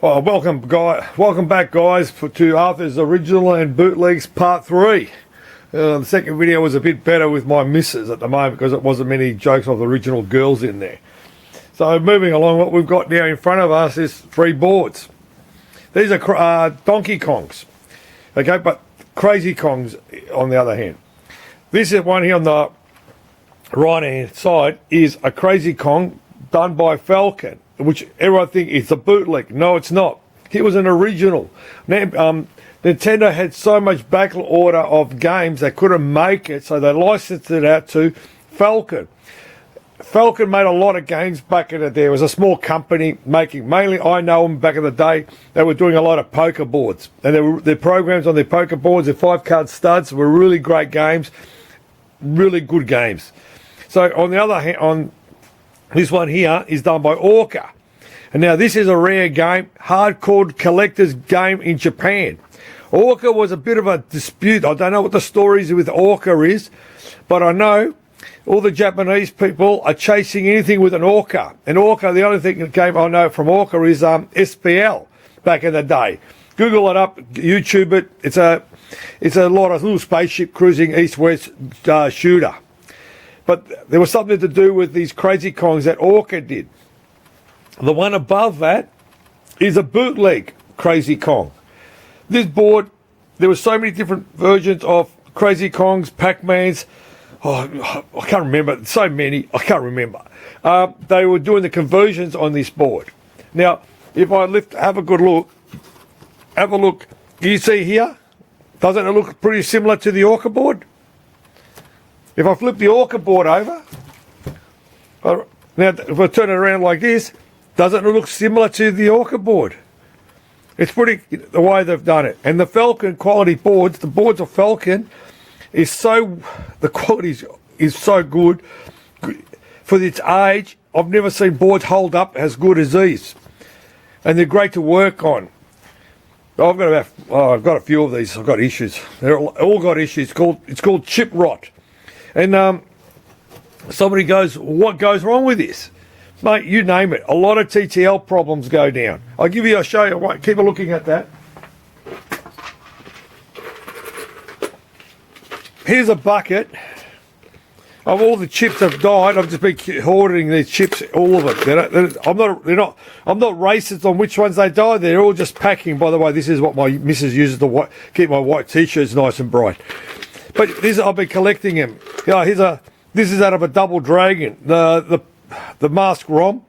Well, welcome back, guys, to Arthur's Original and Bootlegs Part 3. The second video was a bit better with my misses at the moment because it wasn't many jokes of the original girls in there. So moving along, what we've got now in front of us is 3 boards. These are Donkey Kongs, okay, but Crazy Kongs on the other hand. This is one here on the right hand side is a Crazy Kong done by Falcon, which everyone thinks it's a bootleg. No, it's not. It was an original. Nintendo had so much back order of games they couldn't make it, so they licensed it out to Falcon. Falcon made a lot of games back in the day. It was a small company making, mainly I know them back in the day, they were doing a lot of poker boards. And their programs on their poker boards, their 5-card studs were really great games, really good games. So on the other hand, this one here is done by Orca. And now this is a rare game, hardcore collector's game in Japan. Orca was a bit of a dispute. I don't know what the stories with Orca is, but I know all the Japanese people are chasing anything with an Orca. And Orca, the only thing that came I know from Orca is SPL back in the day. Google it up, YouTube it. It's a lot of little spaceship cruising east-west shooter. But there was something to do with these Crazy Kongs that Orca did. The one above that is a bootleg Crazy Kong. This board, there were so many different versions of Crazy Kongs, Pac-Mans. Oh, I can't remember. So many, I can't remember. They were doing the conversions on this board. Now, if I have a good look, have a look. You see here? Doesn't it look pretty similar to the Orca board? If I flip the Orca board over, now if I turn it around like this, doesn't it look similar to the Orca board? It's pretty, the way they've done it. And the Falcon quality boards, the boards of Falcon, the quality is so good. For its age, I've never seen boards hold up as good as these. And they're great to work on. I've got a few of these. I've got issues. They're all got issues. It's called chip rot. And somebody goes, what goes wrong with this? Mate, you name it. A lot of TTL problems go down. I'll give you a show. You. Keep a looking at that. Here's a bucket of all the chips that have died. I've just been hoarding these chips, all of it. I'm not racist on which ones they died. They're all just packing. By the way, this is what my missus uses to keep my white t-shirts nice and bright. But I've been collecting them. This is out of a Double Dragon. The mask ROM,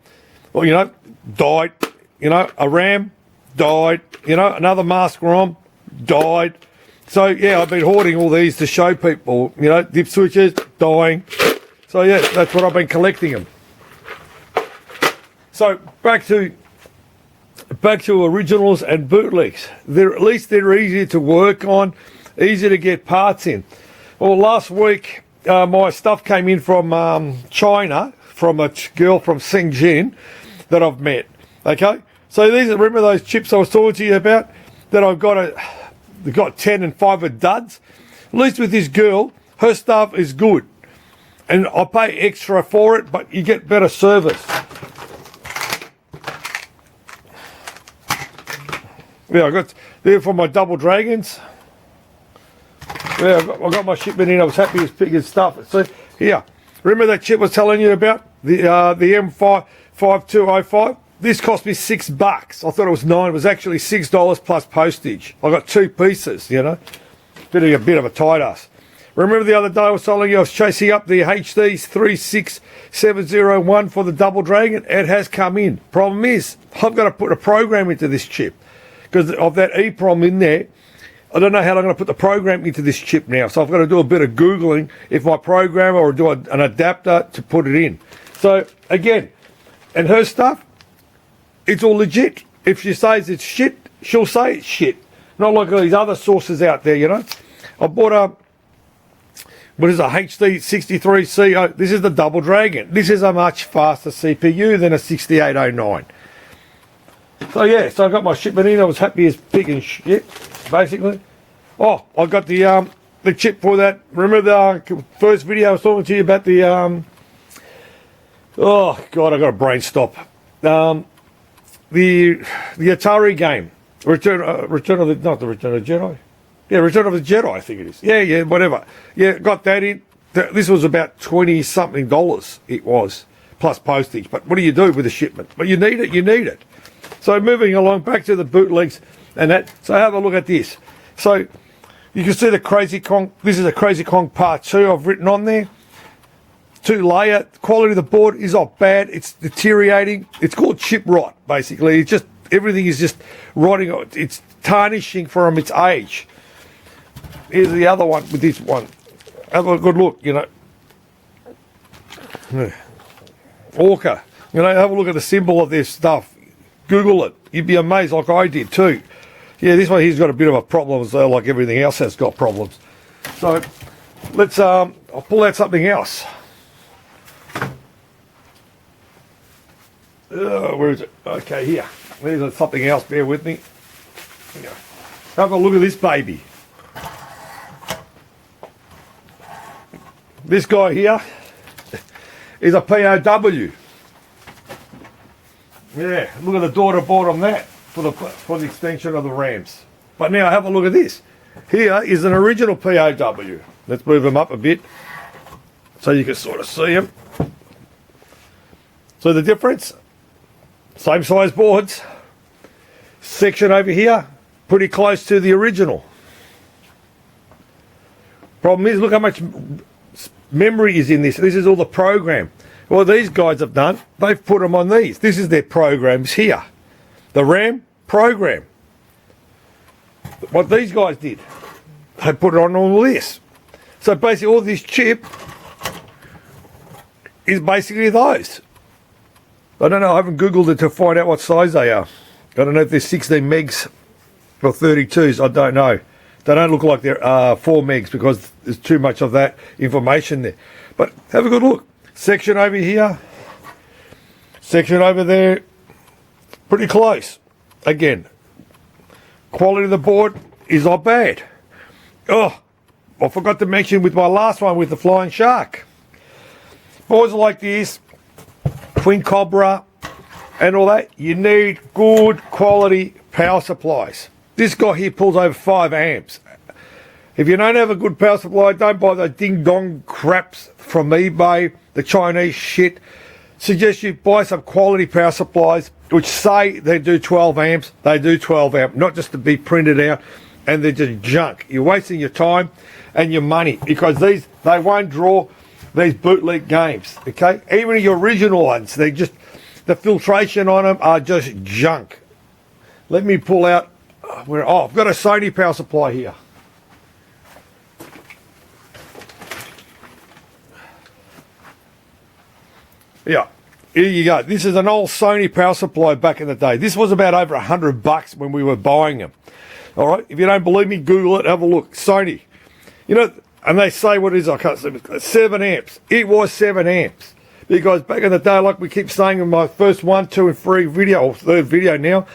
well, died. A RAM died. Another mask ROM died. So yeah, I've been hoarding all these to show people. Dip switches dying. So yeah, that's what I've been collecting them. So back to originals and bootlegs. At least they're easy to work on, easy to get parts in. Well, last week my stuff came in from China, from a girl from Shenzhen that I've met. Okay, so remember those chips I was talking to you about that I've got 10 and 5 of duds. At least with this girl, her stuff is good, and I pay extra for it, but you get better service. Yeah, they're for my Double Dragons. Yeah, I got my shipment in. I was happy as pig and stuff. So here, remember that chip I was telling you about the M5205? This cost me $6. I thought it was $9. It was actually $6 plus postage. I got 2 pieces. A bit of a tight ass. Remember the other day I was telling you I was chasing up the HD 36701 for the Double Dragon? It has come in. Problem is, I've got to put a program into this chip because of that EEPROM in there. I don't know how I'm going to put the program into this chip now. So I've got to do a bit of Googling if my program or do an adapter to put it in. So again, and her stuff, it's all legit. If she says it's shit, she'll say it's shit. Not like all these other sources out there, I bought what is a HD 63C. This is the Double Dragon. This is a much faster CPU than a 6809. So yeah, so I got my shipment in. I was happy as pig and shit, basically. Oh, I got the chip for that. Remember the first video I was talking to you about the oh God, I got a brain stop. the Atari game, Return of the Jedi. Yeah, Return of the Jedi, I think it is. Yeah, whatever. Yeah, got that in. This was about $20-something it was, plus postage. But what do you do with a shipment? But you need it. So moving along, back to the bootlegs and that. So have a look at this. So you can see the Crazy Kong. This is a Crazy Kong Part 2 I've written on there. 2-layer. The quality of the board is not bad. It's deteriorating. It's called chip rot, basically. It's just, everything is just rotting. It's tarnishing from its age. Here's the other one with this one. Have a good look, you know. Orca. You know, have a look at the symbol of this stuff. Google it. You'd be amazed, like I did too. Yeah, this one here's got a bit of a problem as well, like everything else has got problems. So let's I'll pull out something else. Where is it? Okay, here. There's something else. Bear with me. Here. Have a look at this baby. This guy here is a POW. Yeah, look at the daughter board on that for the extension of the Rams. But now have a look at this. Here is an original POW. Let's move them up a bit so you can sort of see them. So the difference, same size boards. Section over here, pretty close to the original. Problem is, look how much memory is in this. This is all the program. What these guys have done, they've put them on these. This is their programs here. The RAM program. What these guys did, they put it on all this. So basically all this chip is basically those. I don't know, I haven't Googled it to find out what size they are. I don't know if they're 16 megs or 32s, I don't know. They don't look like they're 4 megs because there's too much of that information there. But have a good look. Section over here. Section over there. Pretty close. Again, quality of the board is not bad. Oh, I forgot to mention with my last one with the Flying Shark. Boards like this, Twin Cobra and all that, you need good quality power supplies. This guy here pulls over 5 amps. If you don't have a good power supply, don't buy the ding-dong craps from eBay, the Chinese shit. Suggest you buy some quality power supplies, which say they do 12 amps. They do 12 amp, not just to be printed out, and they're just junk. You're wasting your time and your money because they won't draw these bootleg games, okay? Even your original ones, the filtration on them are just junk. Let me pull out, I've got a Sony power supply here. Yeah, here you go. This is an old Sony power supply back in the day. This was about over $100 when we were buying them. All right, if you don't believe me, Google it, have a look. Sony. You know, and they say what it is, I can't say, 7 amps. It was 7 amps. Because back in the day, like we keep saying in my first 1, 2, and 3 video, or third video now,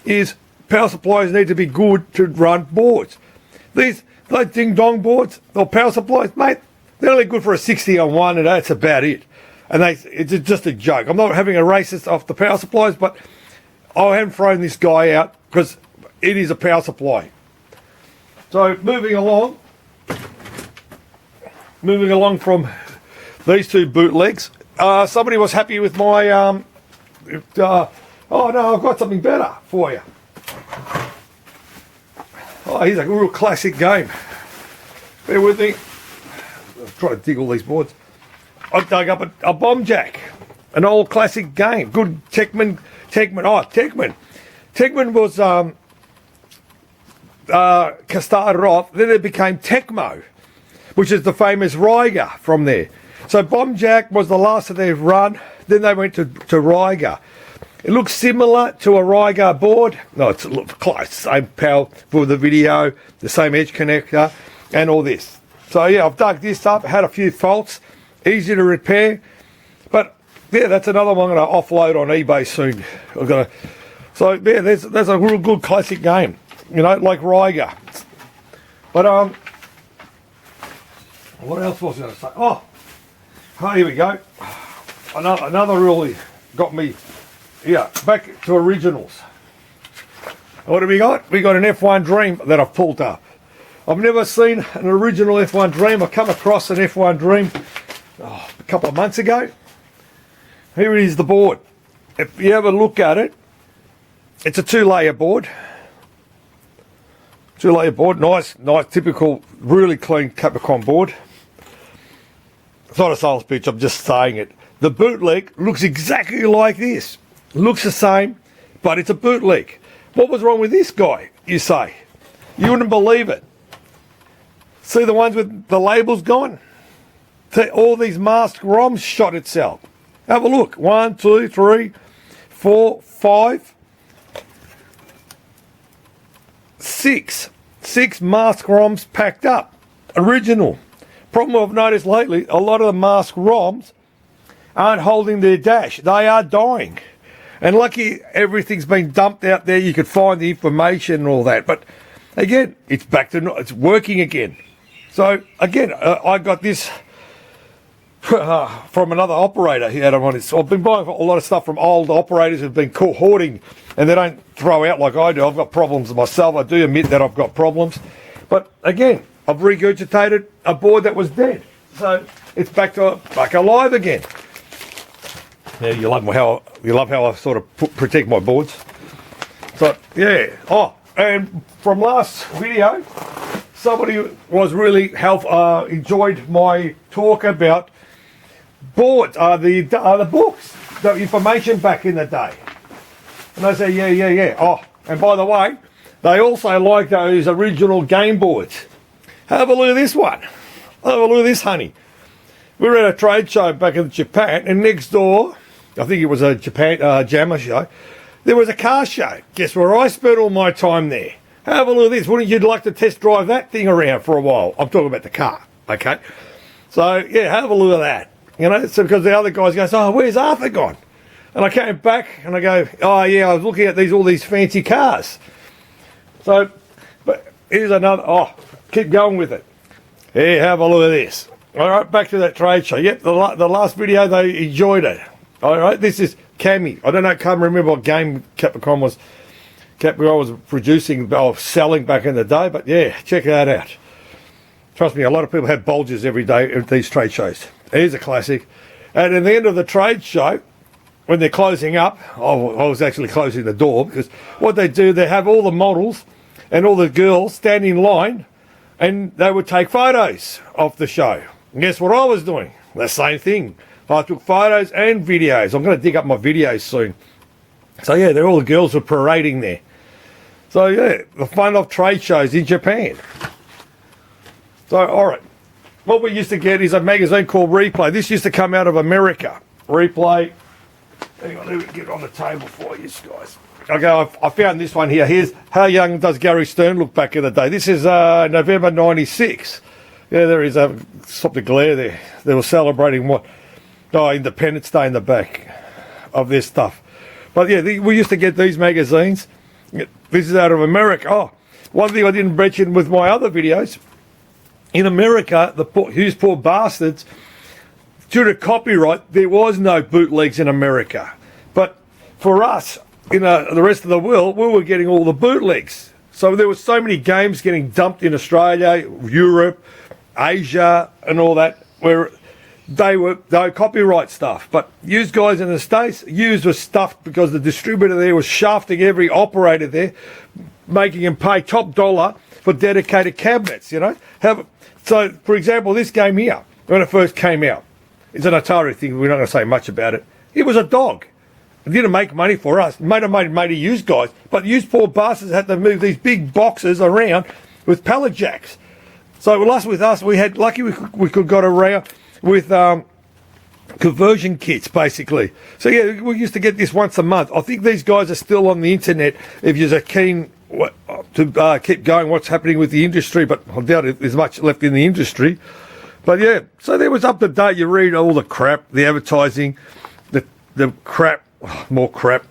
is power supplies need to be good to run boards. Those ding-dong boards, or power supplies, mate, they're only good for a 60 on one, and that's about it. And it's just a joke. I'm not having a racist off the power supplies, but I haven't thrown this guy out because it is a power supply. So moving along from these 2 bootlegs, somebody was happy with my, oh no, I've got something better for you. Oh, here's a real classic game. Bear with me. I'll try to dig all these boards. I dug up a bomb jack, an old classic game. Good Techman. Techman was started off, then it became Tecmo, which is the famous Riga from there. So bomb jack was the last of their run. Then they went to Riga. It looks similar to a Riga board. No, it's close. Same power for the video, the same edge connector, and all this. So yeah, I've dug this up. Had a few faults. Easy to repair, but yeah, that's another one I'm going to offload on eBay soon. So yeah, there's a real good classic game, you know, like Riga. But what else was I going to say? Oh, here we go. Another really got me Yeah, back to originals. What have we got? We got an F1 Dream that I've pulled up. I've never seen an original F1 Dream. I come across an F1 Dream a couple of months ago. Here is the board. If you have a look at it, it's a 2-layer board. 2-layer board, nice, typical, really clean Capcom board. It's not a sales pitch, I'm just saying it. The bootleg looks exactly like this. Looks the same, but it's a bootleg. What was wrong with this guy, you say? You wouldn't believe it. See the ones with the labels gone? See, all these masked ROMs shot itself. Have a look. 1, 2, 3, 4, 5, 6. 6 masked ROMs packed up. Original. Problem I've noticed lately, a lot of the masked ROMs aren't holding their dash. They are dying. And lucky everything's been dumped out there. You could find the information and all that. But again, it's back to, it's working again. So again, I got this from another operator he had on his. I've been buying a lot of stuff from old operators who've been caught hoarding, and they don't throw out like I do. I've got problems myself. I do admit that I've got problems. But again, I've regurgitated a board that was dead. So it's back alive again. Yeah, you love how I sort of protect my boards. So yeah. Oh, and from last video, somebody was really enjoyed my talk about boards, the books, the information back in the day. And I say, yeah. Oh, and by the way, they also like those original game boards. Have a look at this one. Have a look at this, honey. We were at a trade show back in Japan, and next door, I think it was a Japan Jammer show, there was a car show. Guess where I spent all my time there? Have a look at this. Wouldn't you like to test drive that thing around for a while? I'm talking about the car, okay? So, yeah, have a look at that. You know, so because the other guys goes, oh, where's Arthur gone? And I came back and I go, oh, yeah, I was looking at all these fancy cars. So, but here's another, keep going with it. Here, have a look at this. All right, back to that trade show. Yep, the last video, they enjoyed it. All right, this is Cammy. I can't remember what game Capcom was producing or selling back in the day, but yeah, check that out. Trust me, a lot of people have bulges every day at these trade shows. Here's a classic. And at the end of the trade show, when they're closing up, I was actually closing the door, because what they do, they have all the models and all the girls stand in line, and they would take photos of the show. And guess what I was doing? The same thing. I took photos and videos. I'm going to dig up my videos soon. So yeah, all the girls were parading there. So yeah, the fun of trade shows in Japan. So all right, what we used to get is a magazine called Replay. This used to come out of America. Replay. Hang on, let me get it on the table for you guys. Okay, I found this one here. Here's How Young Does Gary Stern Look Back in the Day. This is November 96. Yeah, there is stop the glare there. They were celebrating what? Oh, Independence Day in the back of this stuff. But yeah, we used to get these magazines. This is out of America. Oh, one thing I didn't mention with my other videos, in America, these poor bastards, due to copyright, there was no bootlegs in America. But for us, in the rest of the world, we were getting all the bootlegs. So there were so many games getting dumped in Australia, Europe, Asia, and all that, where they were copyright stuff. But used guys in the States, used was stuffed because the distributor there was shafting every operator there, making them pay top dollar for dedicated cabinets, you know. So, for example, this game here, when it first came out, it's an Atari thing, we're not going to say much about it. It was a dog. It didn't make money for us. It made a used guys, but used poor bastards had to move these big boxes around with pallet jacks. So with us, we had, lucky we could got around with conversion kits, basically. So yeah, we used to get this once a month. I think these guys are still on the internet if you're keen to keep going what's happening with the industry, but I doubt there's much left in the industry. But yeah, so there was up to date. You read all the crap, the advertising, the crap, more crap.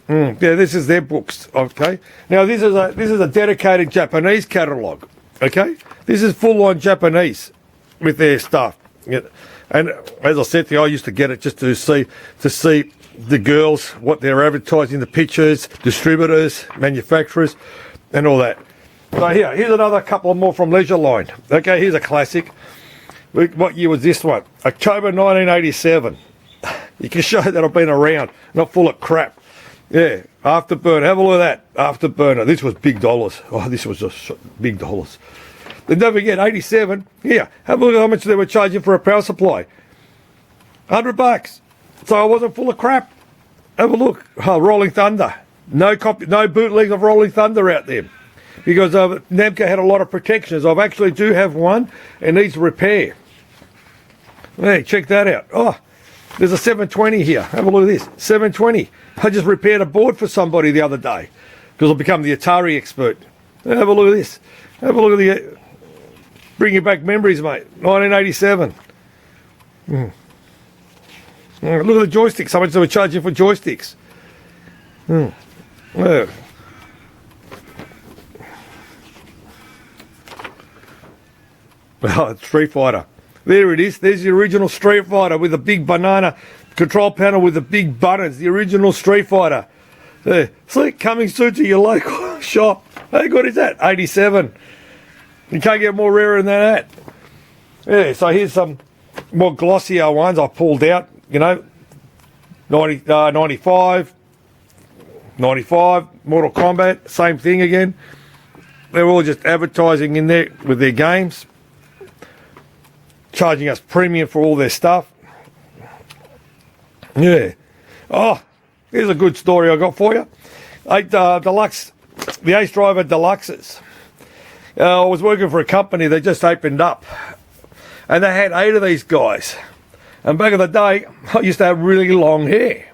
Yeah, this is their books. Okay, now this is a dedicated Japanese catalogue. Okay, this is full on Japanese with their stuff. Yeah. And as I said to you, I used to get it just to see the girls, what they're advertising, the pictures, distributors, manufacturers, and all that. So here's another couple more from Leisure Line. Okay, here's a classic. What year was this one? October 1987. You can show that I've been around, not full of crap. Yeah, Afterburner. Have a look at that. Afterburner. This was big dollars. Oh, this was just big dollars. Then don't forget, 87. Yeah, have a look at how much they were charging for a power supply. $100. So I wasn't full of crap. Have a look. Oh, Rolling Thunder. No bootlegs of Rolling Thunder out there. Because Namco had a lot of protections. I actually do have one and needs repair. Hey, check that out. Oh, there's a 720 here. Have a look at this. 720. I just repaired a board for somebody the other day because I've become the Atari expert. Have a look at this. Have a look at the... bringing back memories, mate. 1987. Look at the joysticks. How much they were charging for joysticks. Yeah. Oh, Street Fighter. There it is. There's the original Street Fighter with the big banana control panel with the big buttons. The original Street Fighter. There. See, coming soon to your local shop. How good is that? 87. You can't get more rarer than that. Yeah, so here's some more glossier ones I pulled out. 95. Mortal Kombat. Same thing again. They're all just advertising in there with their games. Charging us premium for all their stuff. Yeah. Oh, here's a good story I got for you. The Ace Driver Deluxes. I was working for a company that just opened up. And they had 8 of these guys. And back in the day, I used to have really long hair.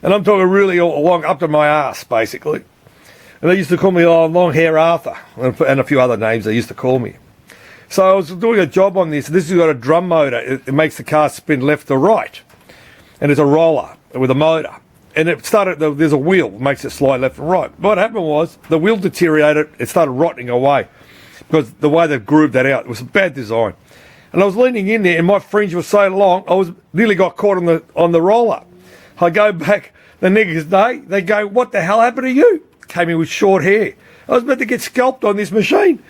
And I'm talking really long, up to my ass, basically. And they used to call me Long Hair Arthur. And a few other names they used to call me. So I was doing a job on this. This has got a drum motor. It makes the car spin left to right. And it's a roller with a motor. And it started, there's a wheel that makes it slide left and right. What happened was, the wheel deteriorated. It started rotting away. Because the way they've grooved that out, it was a bad design. And I was leaning in there, and my fringe was so long, I nearly got caught on the roller. I go back the next day, they go, what the hell happened to you? Came in with short hair. I was about to get scalped on this machine.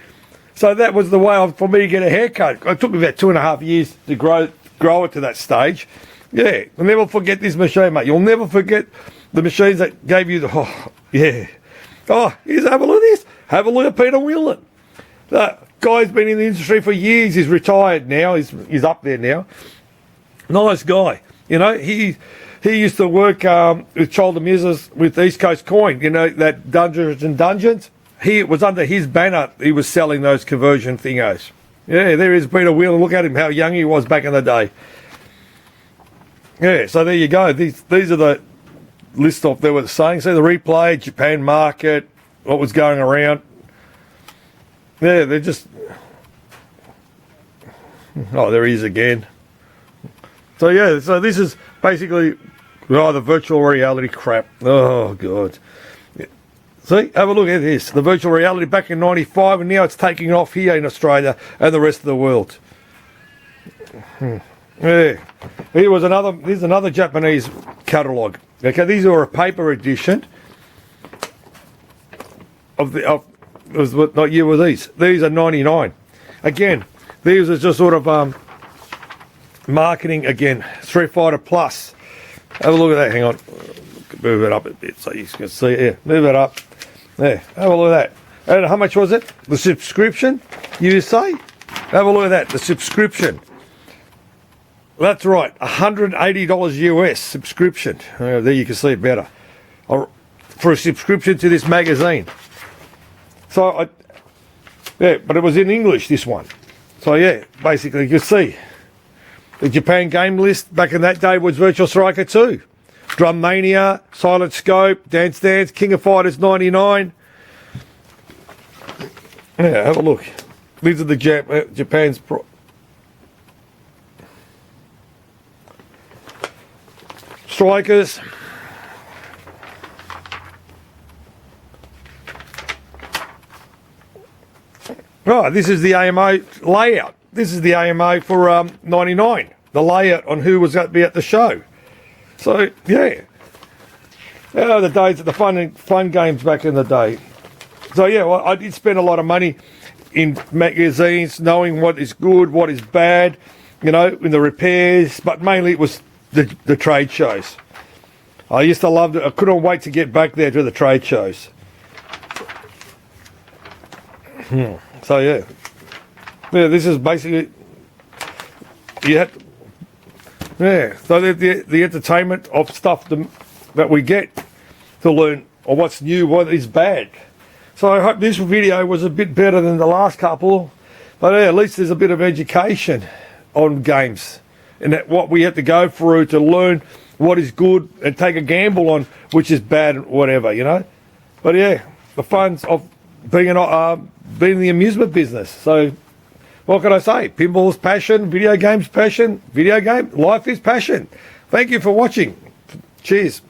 So that was the way for me to get a haircut. It took me about 2.5 years to grow it to that stage. Yeah, I'll never forget this machine, mate. You'll never forget the machines that gave you the... Oh, yeah. Oh, here's, have a look at this. Have a look at Peter Whelan. The guy's been in the industry for years. He's retired now. He's up there now. Nice guy. He used to work with Child of Muses with East Coast Coin, that Dungeons and Dungeons. It was under his banner he was selling those conversion thingos. Yeah, there is Peter Whelan. Look at him, how young he was back in the day. Yeah, so there you go. These are the list of they were saying. So the replay, Japan market, what was going around. Yeah, they're just... Oh, there he is again. So yeah, so this is basically the virtual reality crap. Oh, God. See, have a look at this. The virtual reality back in 95, and now it's taking off here in Australia and the rest of the world. Yeah. Here's another Japanese catalogue. Okay, these are a paper edition what year were these? These are 99. Again, these are just sort of marketing again. Street Fighter Plus. Have a look at that. Hang on. Move it up a bit so you can see it. Yeah, move it up. There, have a look at that. And how much was it? The subscription, you say? Have a look at that, the subscription. That's right, $180 US subscription. There you can see it better. For a subscription to this magazine. So, but it was in English, this one. So yeah, basically you can see. The Japan game list back in that day was Virtual Striker 2. Drum Mania, Silent Scope, Dance Dance, King of Fighters 99. Yeah, have a look. These are the Japan's... Strikers. Oh, this is the AMO layout. This is the AMO for 99. the layout on who was going to be at the show. So, yeah. The days of the fun games back in the day. So, yeah, well, I did spend a lot of money in magazines, knowing what is good, what is bad, you know, in the repairs, but mainly it was the trade shows. I used to love it. I couldn't wait to get back there to the trade shows. So, yeah. Yeah, this is basically... so the entertainment of stuff that we get to learn, or what's new, what is bad. So I hope this video was a bit better than the last couple, but yeah, at least there's a bit of education on games and that what we have to go through to learn what is good and take a gamble on which is bad and whatever, you know. But yeah, the fun's of being in the amusement business. So what can I say? Pinball's passion, video games passion, life is passion. Thank you for watching. Cheers.